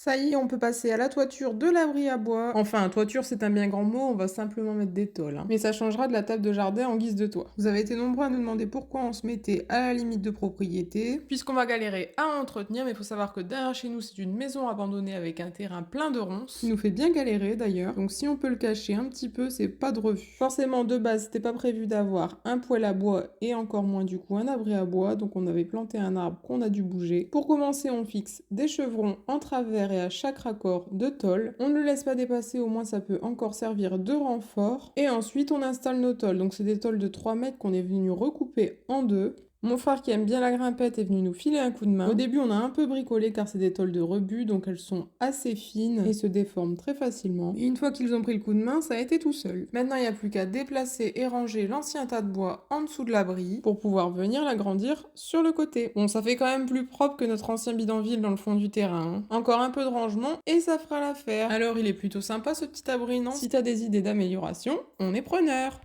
Ça y est, on peut passer à la toiture de l'abri à bois. Enfin, toiture, c'est un bien grand mot, on va simplement mettre des tôles, hein. Mais ça changera de la table de jardin en guise de toit. Vous avez été nombreux à nous demander pourquoi on se mettait à la limite de propriété. Puisqu'on va galérer à entretenir, mais il faut savoir que derrière chez nous, c'est une maison abandonnée avec un terrain plein de ronces. Qui nous fait bien galérer d'ailleurs. Donc si on peut le cacher un petit peu, c'est pas de refus. Forcément, de base, c'était pas prévu d'avoir un poêle à bois et encore moins du coup un abri à bois. Donc on avait planté un arbre qu'on a dû bouger. Pour commencer, on fixe des chevrons en travers et à chaque raccord de tôle. On ne le laisse pas dépasser, au moins ça peut encore servir de renfort. Et ensuite, on installe nos tôles. Donc c'est des tôles de 3 mètres qu'on est venu recouper en deux. Mon frère qui aime bien la grimpette est venu nous filer un coup de main. Au début, on a un peu bricolé car c'est des tôles de rebut, donc elles sont assez fines et se déforment très facilement. Et une fois qu'ils ont pris le coup de main, ça a été tout seul. Maintenant, il n'y a plus qu'à déplacer et ranger l'ancien tas de bois en dessous de l'abri pour pouvoir venir l'agrandir sur le côté. Bon, ça fait quand même plus propre que notre ancien bidonville dans le fond du terrain, hein. Encore un peu de rangement et ça fera l'affaire. Alors, il est plutôt sympa ce petit abri, non? Si t'as des idées d'amélioration, on est preneur.